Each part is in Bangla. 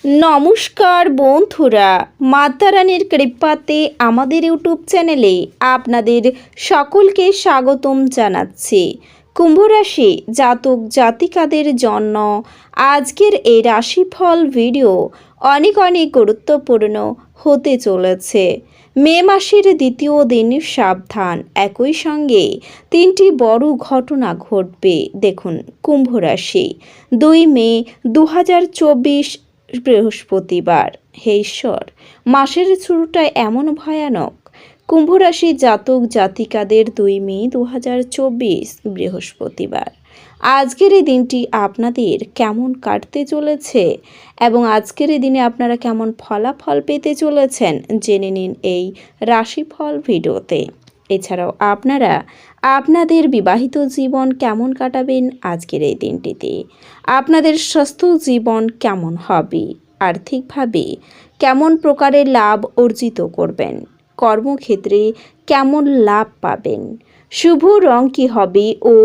নমস্কার বন্ধুরা, মাতারানীর কৃপাতে আমাদের ইউটিউব চ্যানেলে আপনাদের সকলকে স্বাগতম জানাচ্ছি। কুম্ভ রাশি জাতক জাতিকাদের জন্য আজকের এই রাশিফল ভিডিও অনেক গুরুত্বপূর্ণ হতে চলেছে। মে মাসের দ্বিতীয় দিন সাবধান, একই সঙ্গে তিনটি বড় ঘটনা ঘটবে। দেখুন, কুম্ভ রাশি 2 মে 2024 বৃহস্পতিবার। হে ঈশ্বর, মাসের শুরুটা এমন ভয়ানক। কুম্ভ রাশি জাতক জাতিকাদের 2 মে 2024 বৃহস্পতিবার। আজকের এই দিনটি আপনাদের কেমন কাটতে চলেছে এবং আজকের এই দিনে আপনারা কেমন ফলাফল পেতে চলেছেন জেনে নিন এই রাশিফল ভিডিওতে। এছাড়াও আপনারা আপনাদের বিবাহিত জীবন কেমন কাটাবেন আজকের এই দিনটিতে, আপনাদের স্বাস্থ্য জীবন কেমন হবে, আর্থিকভাবে কেমন প্রকারের লাভ অর্জিত করবেন, কর্মক্ষেত্রে কেমন লাভ পাবেন, শুভ রং কী হবে ও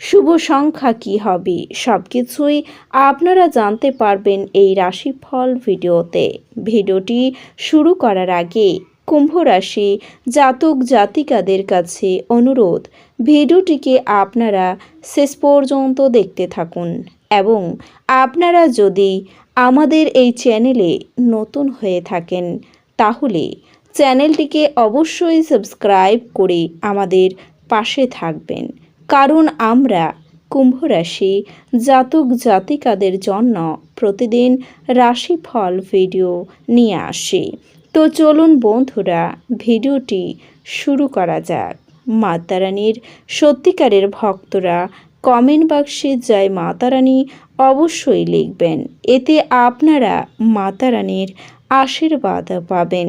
শুভ সংখ্যা কী হবে, সব কিছুই আপনারা জানতে পারবেন এই রাশিফল ভিডিওতে। ভিডিওটি শুরু করার আগে কুম্ভ রাশি জাতক জাতিকাদের কাছে অনুরোধ, ভিডিওটিকে আপনারা শেষ পর্যন্ত দেখতে থাকুন এবং আপনারা যদি আমাদের এই চ্যানেলে নতুন হয়ে থাকেন তাহলে চ্যানেলটিকে অবশ্যই সাবস্ক্রাইব করে আমাদের পাশে থাকবেন, কারণ আমরা কুম্ভ রাশি জাতক জাতিকাদের জন্য প্রতিদিন রাশিফল ভিডিও নিয়ে আসি। তো চলুন বন্ধুরা, ভিডিওটি শুরু করা যাক। মাতারানীর সত্যিকারের ভক্তরা কমেন্ট বাক্সে জয় মাতারানী অবশ্যই লিখবেন, এতে আপনারা মাতারানীর আশীর্বাদ পাবেন।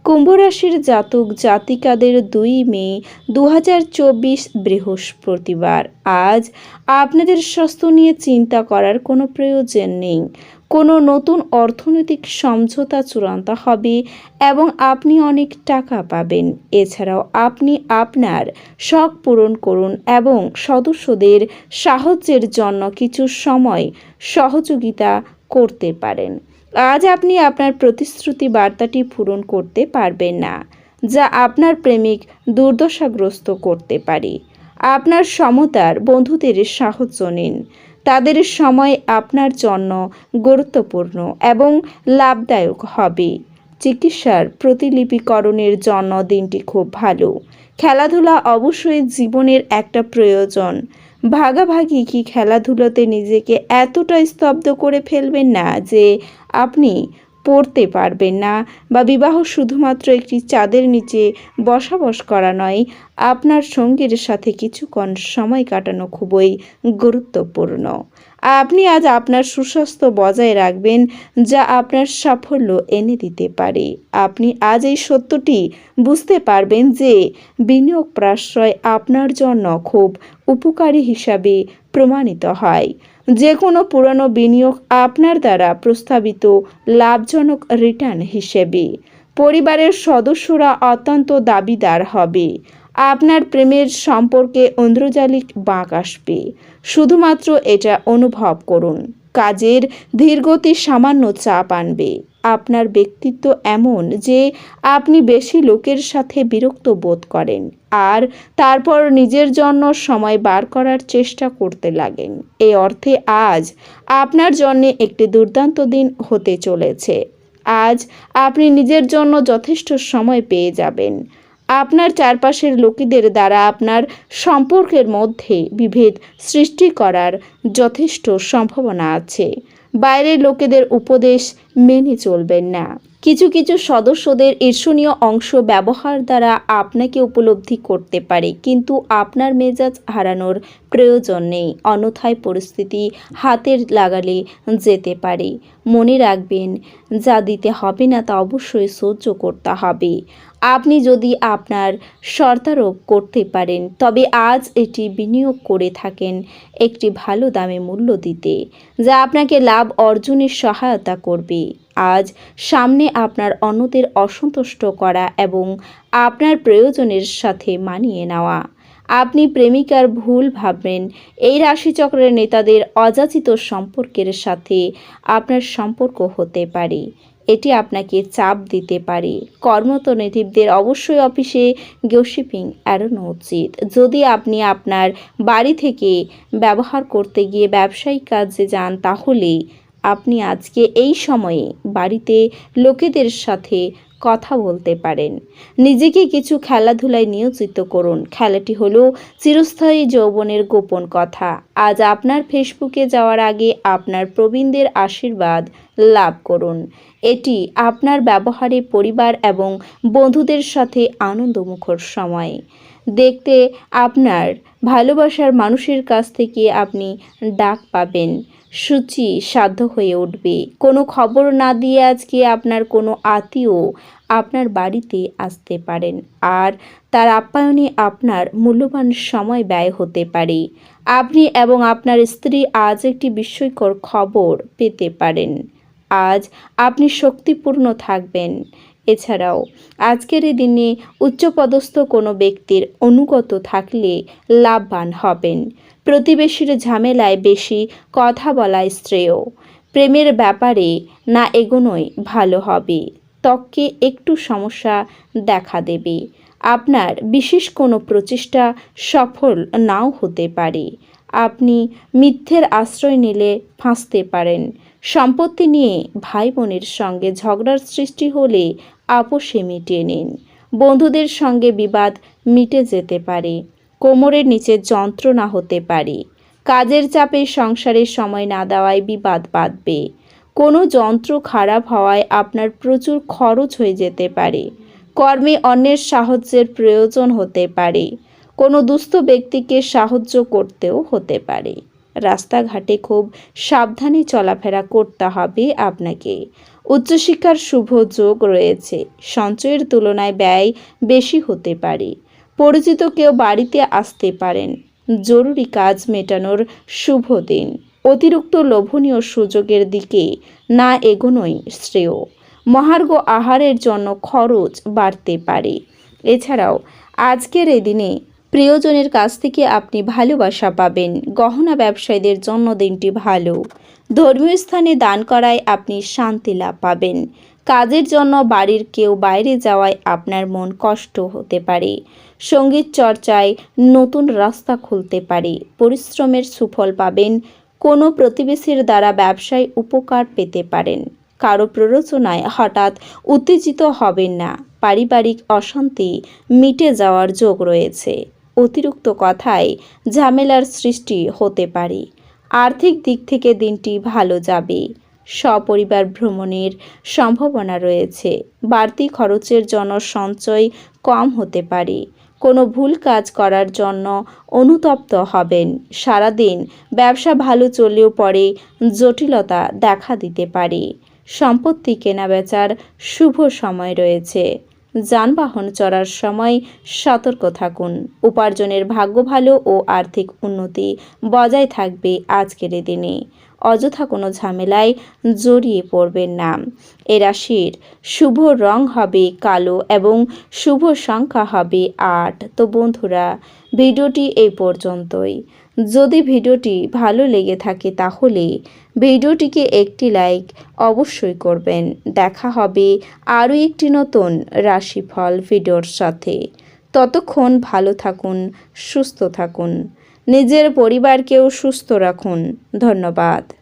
কুম্ভ রাশির জাতক জাতিকাদের 2 মে 2024 বৃহস্পতিবার। আজ আপনাদের স্বাস্থ্য নিয়ে চিন্তা করার কোনো প্রয়োজন নেই। কোনো নতুন অর্থনৈতিক সমঝোতা চূড়ান্ত হবে এবং আপনি অনেক টাকা পাবেন। এছাড়াও আপনি আপনার শখ পূরণ করুন এবং সদস্যদের সাহায্যের জন্য কিছু সময় সহযোগিতা করতে পারেন। আজ আপনি আপনার প্রতিশ্রুতি বার্তাটি পূরণ করতে পারবেন না, যা আপনার প্রেমিক দুর্দশাগ্রস্ত করতে পারে। আপনার সমতার বন্ধুদের সাহায্য নিন, তাদের সময় আপনার জন্য গুরুত্বপূর্ণ এবং লাভদায়ক হবে। চিকিৎসার প্রতিলিপিকরণের জন্য দিনটি খুব ভালো। খেলাধুলা অবশ্যই জীবনের একটা প্রয়োজন। ভাগাভাগি কি খেলাধুলোতে নিজেকে এতটা স্তব্ধ করে ফেলবেন না যে আপনি পড়তে পারবেন না, বা বিবাহ শুধুমাত্র একটি চাঁদের নিচে বসবাস করা নয়, আপনার সঙ্গীর সাথে কিছুক্ষণ সময় কাটানো খুবই গুরুত্বপূর্ণ। আপনি আজ আপনার সুস্বাস্থ্য বজায় রাখবেন, যা আপনার সাফল্য এনে দিতে পারে। আপনি আজ এই সত্যটি বুঝতে পারবেন যে বিনিয়োগ প্রশ্রয় আপনার জন্য খুব উপকারী হিসাবে প্রমাণিত হয়। যে কোনো পুরনো বিনিয়োগ আপনার দ্বারা প্রস্তাবিত লাভজনক রিটার্ন হিসেবে পরিবারের সদস্যরা অত্যন্ত দাবিদার হবে। আপনার প্রেমের সম্পর্কে ঐন্দ্রজালিক বাঁক আসবে। শুধুমাত্র এটা অনুভব করুন। কাজের ধীরগতি সামান্য চাপ আনবে। আপনার ব্যক্তিত্ব এমন যে আপনি বেশি লোকের সাথে বিরক্ত বোধ করেন আর তারপর নিজের জন্য সময় বার করার চেষ্টা করতে লাগেন। এই অর্থে আজ আপনার জন্য একটি দুর্দান্ত দিন হতে চলেছে। আজ আপনি নিজের জন্য যথেষ্ট সময় পেয়ে যাবেন। আপনার চারপাশের লোকেদের দ্বারা আপনার সম্পর্কের মধ্যে বিভেদ সৃষ্টি করার যথেষ্ট সম্ভাবনা আছে। বাইরের লোকেদের উপদেশ মেনে চলবেন না। কিছু সদস্যদের ঈর্ষণীয় অংশ ব্যবহার দ্বারা আপনাকে উপলব্ধি করতে পারে, কিন্তু আপনার মেজাজ হারানোর প্রয়োজন নেই, অন্যথায় পরিস্থিতি হাতের লাগালে যেতে পারে। মনে রাখবেন, যা দিতে হবে না তা অবশ্যই সহ্য করতে হবে। আপনি যদি আপনার শর্তারোপ করতে পারেন তবে আজ এটি বিনিয়োগ করে থাকেন একটি ভালো দামে মূল্য দিতে, যা আপনাকে লাভ অর্জনের সহায়তা করবে। আজ সামনে আপনার অন্যদের অসন্তুষ্ট করা এবং আপনার প্রয়োজনের সাথে মানিয়ে নেওয়া। আপনি প্রেমিকার ভুল ভাববেন। এই রাশিচক্রের নেতাদের অযাচিত সম্পর্কের সাথে আপনার সম্পর্ক হতে পারে। এটি আপনাকে চাপ দিতে পারে। কর্মরতদের অবশ্যই অফিসে গসিপিং এড়ানো উচিত। যদি আপনি আপনার বাড়ি থেকে ব্যবহার করতে গিয়ে ব্যবসায়িক কাজে যান, তাহলে আপনি আজকে এই সময়ে বাড়িতে লোকেদের সাথে কথা বলতে পারেন। নিজেকে কিছু খেলাধুলায় নিয়োজিত করুন। খেলাটি হলো চিরস্থায়ী যৌবনের গোপন কথা। আজ আপনার ফেসবুকে যাওয়ার আগে আপনার প্রবীণদের আশীর্বাদ লাভ করুন। এটি আপনার ব্যবহারে পরিবার এবং বন্ধুদের সাথে আনন্দমুখর সময়। দেখতে আপনার ভালোবাসার মানুষের কাছ থেকে আপনি ডাক পাবেন। সূচি সাধ্য হয়ে উঠবে। কোনো খবর না দিয়ে আজকে আপনার কোনো আত্মীয় আপনার বাড়িতে আসতে পারেন, আর তার আপ্যায়নে আপনার মূল্যবান সময় ব্যয় হতে পারে। আপনি এবং আপনার স্ত্রী আজ একটি বিস্ময়কর খবর পেতে পারেন। আজ আপনি শক্তিপূর্ণ থাকবেন। এছাড়াও আজকের এই দিনে উচ্চপদস্থ কোনো ব্যক্তির অনুগত থাকলে লাভবান হবেন। প্রতিবেশীর ঝামেলায় বেশি কথা বলা শ্রেয়। প্রেমের ব্যাপারে না এগোনোই ভালো হবে। ত্বকে একটু সমস্যা দেখা দেবে। আপনার বিশেষ কোনো প্রচেষ্টা সফল নাও হতে পারে। আপনি মিথ্যের আশ্রয় নিলে ফাঁসতে পারেন। সম্পত্তি নিয়ে ভাই বোনের সঙ্গে ঝগড়ার সৃষ্টি হলে আপোষে মিটিয়ে নিন। বন্ধুদের সঙ্গে বিবাদ মিটে যেতে পারে। কোমরের নিচে যন্ত্রণা হতে পারে। কাজের চাপে সংসারের সময় না দেওয়ায় বিবাদ বাঁধবে। কোনো যন্ত্র খারাপ হওয়ায় আপনার প্রচুর খরচ হয়ে যেতে পারে। কর্মে অন্যের সাহায্যের প্রয়োজন হতে পারে। কোনো দুস্থ ব্যক্তিকে সাহায্য করতেও হতে পারে। রাস্তাঘাটে খুব সাবধানে চলাফেরা করতে হবে আপনাকে। উচ্চশিক্ষার শুভ যোগ রয়েছে। সঞ্চয়ের তুলনায় ব্যয় বেশি হতে পারে। পরিচিত কেউ বাড়িতে আসতে পারেন। জরুরি কাজ মেটানোর শুভ দিন। অতিরিক্ত লোভনীয় সুযোগের দিকে না এগোনোই শ্রেয়। মহার্ঘ আহারের জন্য খরচ বাড়তে পারে। এছাড়াও আজকের এই দিনে প্রিয়জনের কাছ থেকে আপনি ভালোবাসা পাবেন। গহনা ব্যবসায়ীদের জন্য দিনটি ভালো। ধর্মীয় স্থানে দান করায় আপনি শান্তি লাভ পাবেন। কাজের জন্য বাড়ির কেউ বাইরে যাওয়ায় আপনার মন কষ্ট হতে পারে। সঙ্গীত চর্চায় নতুন রাস্তা খুলতে পারে। পরিশ্রমের সুফল পাবেন। কোনো প্রতিবেশীর দ্বারা ব্যবসায় উপকার পেতে পারেন। কারো প্ররোচনায় হঠাৎ উত্তেজিত হবেন না। পারিবারিক অশান্তি মিটে যাওয়ার যোগ রয়েছে। অতিরিক্ত কথায় ঝামেলার সৃষ্টি হতে পারে। আর্থিক দিক থেকে দিনটি ভালো যাবে। সপরিবার ভ্রমণের সম্ভাবনা রয়েছে। বাড়তি খরচের জন্য সঞ্চয় কম হতে পারে। কোনো ভুল কাজ করার জন্য অনুতপ্ত হবেন। সারাদিন ব্যবসা ভালো চললেও পরে জটিলতা দেখা দিতে পারে। সম্পত্তি কেনাবেচার শুভ সময় রয়েছে। যানবাহন চড়ার সময় সতর্ক থাকুন। উপার্জনের ভাগ্য ভালো ও আর্থিক উন্নতি বজায় থাকবে আজকের দিনে। অযথা কোনো ঝামেলায় জড়িয়ে পড়বেন না। এ রাশির শুভ রং হবে কালো এবং শুভ সংখ্যা হবে 8। তো বন্ধুরা, ভিডিওটি এই পর্যন্তই। যদি ভিডিওটি ভালো লেগে থাকে তাহলে ভিডিওটিকে একটি লাইক অবশ্যই করবেন। দেখা হবে আরও একটি নতুন রাশিফল ভিডিওর সাথে। ততক্ষণ ভালো থাকুন, সুস্থ থাকুন, নিজের পরিবারকেও সুস্থ রাখুন। ধন্যবাদ।